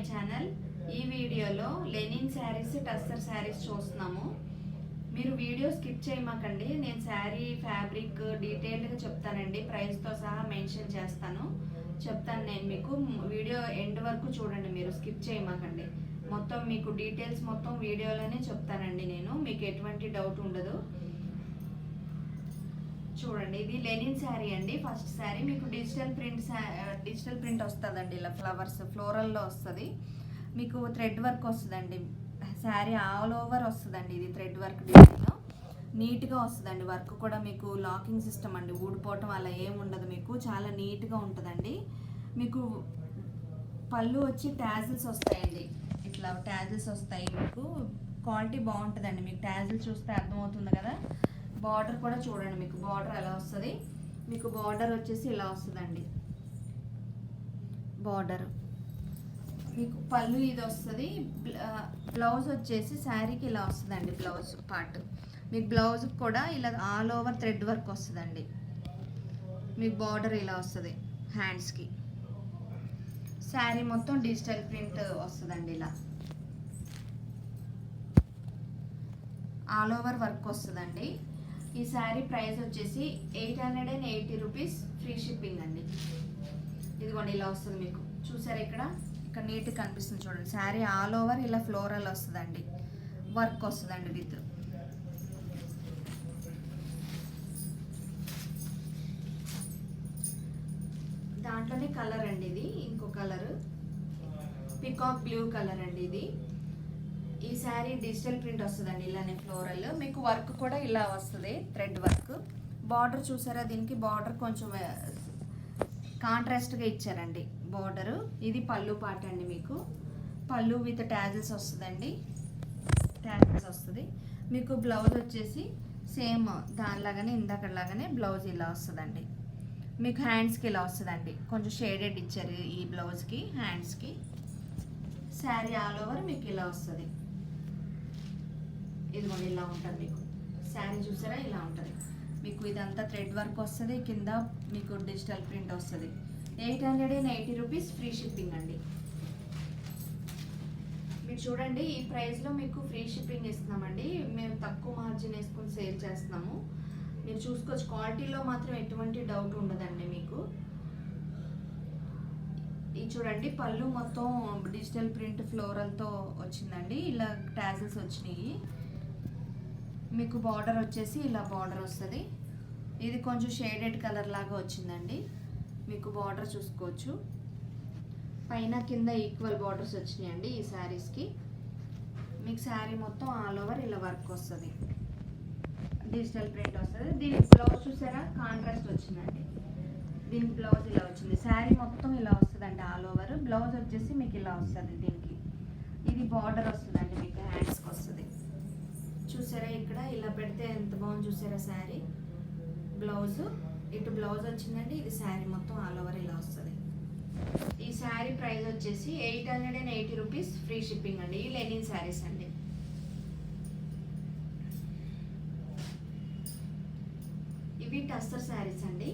Channel. ఈ వీడియోలో Lenin saris, tussar saris చూస్తున్నాము. మీరు వీడియో స్కిప్ చేయమాకండి. నేను శారీ ఫ్యాబ్రిక్ డీటెయిల్డ్గా చెప్తానండి, ప్రైస్తో సహా మెన్షన్ చేస్తాను. నేను మీకు వీడియో ఎండ్ వరకు చూడండి, మీరు స్కిప్ చేయమాకండి. మొత్తం మీకు డీటెయిల్స్ మొత్తం వీడియోలోనే చెప్తానండి నేను, మీకు ఎటువంటి డౌట్ ఉండదు. చూడండి, ఇది లెనిన్ శారీ అండి. ఫస్ట్ శారీ మీకు డిజిటల్ ప్రింట్ వస్తుందండి. ఇలా ఫ్లవర్స్ ఫ్లోరల్లో వస్తుంది. మీకు థ్రెడ్ వర్క్ వస్తుందండి. శారీ ఆల్ ఓవర్ వస్తుందండి. ఇది థ్రెడ్ వర్క్ డిజైన్ నీట్గా వస్తుందండి. వర్క్ కూడా మీకు లాకింగ్ సిస్టమ్ అండి, ఊడిపోవటం అలా ఏమి ఉండదు. మీకు చాలా నీట్గా ఉంటుందండి. మీకు పళ్ళు వచ్చి ట్యాజిల్స్ వస్తాయండి. ఇట్లా ట్యాజిల్స్ వస్తాయి. మీకు క్వాలిటీ బాగుంటుందండి. మీకు ట్యాజిల్స్ చూస్తే అర్థమవుతుంది కదా. బార్డర్ కూడా చూడండి, మీకు బార్డర్ ఎలా వస్తుంది. మీకు బార్డర్ వచ్చేసి ఇలా వస్తుందండి. బార్డర్ మీకు పళ్ళు ఇది వస్తుంది. బ్లౌజ్ వచ్చేసి శారీకి ఇలా వస్తుందండి. బ్లౌజ్ పార్ట్ మీకు బ్లౌజ్ కూడా ఇలా ఆల్ ఓవర్ థ్రెడ్ వర్క్ వస్తుందండి. మీకు బార్డర్ ఇలా వస్తుంది. హ్యాండ్స్కి శారీ మొత్తం డిజిటల్ ప్రింట్ వస్తుందండి. ఇలా ఆల్ ఓవర్ వర్క్ వస్తుందండి. ఈ శారీ ప్రైస్ వచ్చేసి 880 రూపీస్, ఫ్రీ షిప్పింగ్ అండి. ఇదిగోండి ఇలా వస్తుంది. మీకు చూసారా, ఇక్కడ నీట్గా కనిపిస్తుంది చూడండి. శారీ ఆల్ ఓవర్ ఇలా ఫ్లోరల్ వస్తుందండి. వర్క్ వస్తుందండి విత్. దాంట్లోనే కలర్ అండి, ఇది ఇంకో కలర్ పికాక్ బ్లూ కలర్ అండి. ఇది ఈ శారీ డిజిటల్ ప్రింట్ వస్తుందండి. ఇలానే ఫ్లోరల్ మీకు వర్క్ కూడా ఇలా వస్తుంది, థ్రెడ్ వర్క్. బార్డర్ చూసారా, దీనికి బార్డర్ కొంచెం కాంట్రాస్ట్గా ఇచ్చారండి బార్డరు. ఇది పళ్ళు పాట అండి. మీకు పళ్ళు విత్ ట్యాజిల్స్ వస్తుందండి. ట్యాజిల్స్ వస్తుంది. మీకు బ్లౌజ్ వచ్చేసి సేమ్ దానిలాగానే ఇందాకలాగానే బ్లౌజ్ ఇలా వస్తుందండి. మీకు హ్యాండ్స్కి ఇలా వస్తుందండి. కొంచెం షేడెడ్ ఇచ్చారు ఈ బ్లౌజ్కి, హ్యాండ్స్కి. శారీ ఆల్ ఓవర్ మీకు ఇలా వస్తుంది. ఇదిగోండి ఇలా ఉంటుంది. మీకు శారీ చూసారా, ఇలా ఉంటుంది. మీకు ఇదంతా థ్రెడ్ వర్క్ వస్తుంది. కింద మీకు డిజిటల్ ప్రింట్ వస్తుంది. 880 రూపీస్, ఫ్రీ షిప్పింగ్ అండి. మీరు చూడండి, ఈ ప్రైస్లో మీకు ఫ్రీ షిప్పింగ్ ఇస్తున్నామండి. మేము తక్కువ మార్జిన్ వేసుకొని సేల్ చేస్తున్నాము. మీరు చూసుకోవచ్చు. క్వాలిటీలో మాత్రం ఎటువంటి డౌట్ ఉండదండి మీకు. ఇది చూడండి, పళ్ళు మొత్తం డిజిటల్ ప్రింట్ ఫ్లోరల్తో వచ్చిందండి. ఇలా టాజిల్స్ వచ్చినాయి. మీకు బార్డర్ వచ్చేసి ఇలా బార్డర్ వస్తుంది. ఇది కొంచెం షేడెడ్ కలర్ లాగా వచ్చిందండి. మీకు బార్డర్ చూసుకోవచ్చు. పైన కింద ఈక్వల్ బార్డర్స్ వచ్చినాయండి ఈ శారీస్కి. మీకు శారీ మొత్తం ఆల్ ఓవర్ ఇలా వర్క్ వస్తుంది. డిజిటల్ ప్రింట్ వస్తుంది. దీనికి బ్లౌజ్ చూసారా, కాంట్రాస్ట్ వచ్చిందండి. దీనికి బ్లౌజ్ ఇలా వచ్చింది. శారీ మొత్తం ఇలా వస్తుందండి ఆల్ ఓవర్. బ్లౌజ్ వచ్చేసి మీకు ఇలా వస్తుంది. దీనికి ఇది బార్డర్ వస్తుందండి. మీకు హ్యాండ్స్కి వస్తుంది. చూసారా, ఇక్కడ ఇలా పెడితే ఎంత బాగుంది చూసారా శారీ. బ్లౌజ్ ఇటు బ్లౌజ్ వచ్చిందండి. ఇది శారీ మొత్తం ఆల్ ఓవర్ ఇలా వస్తుంది. ఈ శారీ ప్రైస్ వచ్చేసి 880 రూపీస్, ఫ్రీ షిప్పింగ్ అండి. ఈ లెనిన్ శారీస్ అండి. ఇవి టస్సర్ శారీస్ అండి.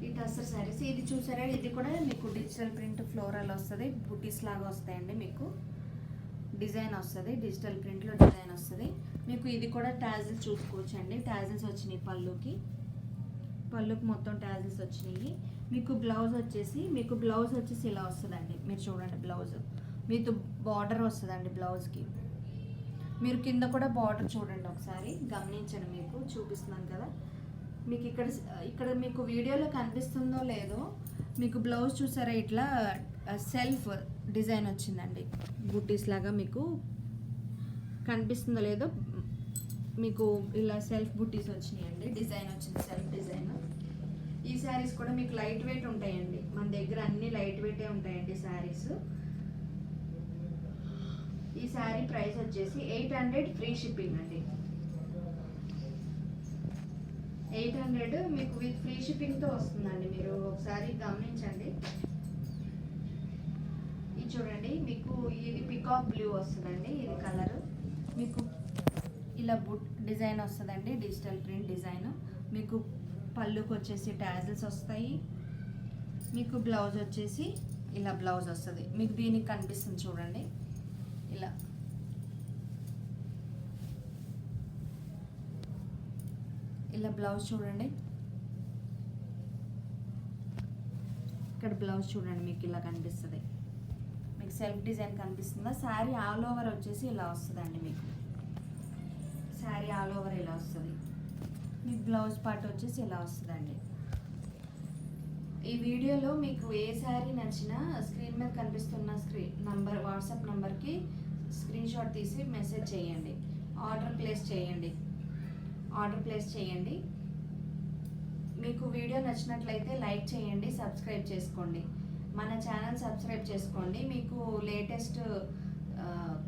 ఈ టస్సర్ శారీస్ ఇది చూసారా, ఇది కూడా మీకు డిజిటల్ ప్రింట్ ఫ్లోరల్ వస్తుంది. బుటీస్ లాగా వస్తాయండి. మీకు డిజైన్ వస్తుంది. డిజిటల్ ప్రింట్లో డిజైన్ వస్తుంది. మీకు ఇది కూడా టాజిల్స్ చూసుకోవచ్చు అండి. టాజిల్స్ వచ్చినాయి పళ్ళుకి మొత్తం టాజిల్స్ వచ్చినాయి. మీకు బ్లౌజ్ వచ్చేసి ఇలా వస్తుందండి. మీరు చూడండి, బ్లౌజ్ మీకు బార్డర్ వస్తుందండి బ్లౌజ్కి. మీరు కింద కూడా బార్డర్ చూడండి, ఒకసారి గమనించండి. మీకు చూపిస్తున్నాను కదా. మీకు ఇక్కడ మీకు వీడియోలో కనిపిస్తుందో లేదో, మీకు బ్లౌజ్ చూసారా, ఇట్లా సెల్ఫ్ డిజైన్ వచ్చిందండి. బుటీస్ లాగా మీకు కనిపిస్తుందో లేదో, మీకు ఇలా సెల్ఫ్ బుటీస్ వచ్చినాయండి. డిజైన్ వచ్చింది, సెల్ఫ్ డిజైన్. ఈ శారీస్ కూడా మీకు లైట్ వెయిట్ ఉంటాయండి. మన దగ్గర అన్ని లైట్ వెయిటే ఉంటాయండి శారీస్. ఈ శారీ ప్రైస్ వచ్చేసి 800, ఫ్రీ షిప్పింగ్ అండి. 800 మీకు విత్ ఫ్రీ షిప్పింగ్తో వస్తుందండి. మీరు ఒకసారి గమనించండి. ఇది చూడండి, మీకు ఇది పికాక్ బ్లూ వస్తుందండి. ఇది కలర్ మీకు ఇలా డిజైన్ వస్తుందండి. Digital print design. మీకు పళ్ళుకి వచ్చేసి టాజిల్స్ వస్తాయి. మీకు బ్లౌజ్ వచ్చేసి ఇలా బ్లౌజ్ వస్తుంది మీకు. దీనికి కనిపిస్తుంది చూడండి ఇలా. ఇలా బ్లౌజ్ చూడండి, ఇక్కడ బ్లౌజ్ చూడండి మీకు ఇలా కనిపిస్తుంది. మీకు సెల్ఫ్ డిజైన్ కనిపిస్తుందా? శారీ ఆల్ ఓవర్ వచ్చేసి ఇలా వస్తుందండి మీకు. శారీ ఆల్ ఓవర్ ఇలా వస్తుంది. మీ బ్లౌజ్ పార్ట్ వచ్చేసి ఇలా వస్తుందండి. ఈ వీడియోలో మీకు ఏ శారీ నచ్చినా స్క్రీన్ మీద కనిపిస్తున్న వాట్సాప్ నంబర్కి స్క్రీన్ షాట్ తీసి మెసేజ్ చేయండి. ఆర్డర్ ప్లేస్ చేయండి. మీకు వీడియో నచ్చినట్లయితే లైక్ చేయండి, సబ్స్క్రైబ్ చేసుకోండి. మన ఛానల్ సబ్స్క్రైబ్ చేసుకోండి. మీకు latest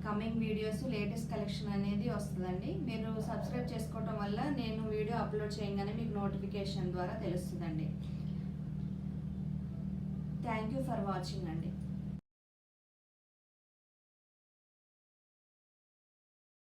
coming videos, latest collection అనేది వస్తుందండి. మీరు సబ్స్క్రైబ్ చేసుకోవడం వల్ల నేను వీడియో అప్లోడ్ చేయగానే మీకు నోటిఫికేషన్ ద్వారా తెలుస్తుందండి. థ్యాంక్ యూ ఫర్ వాచింగ్ అండి.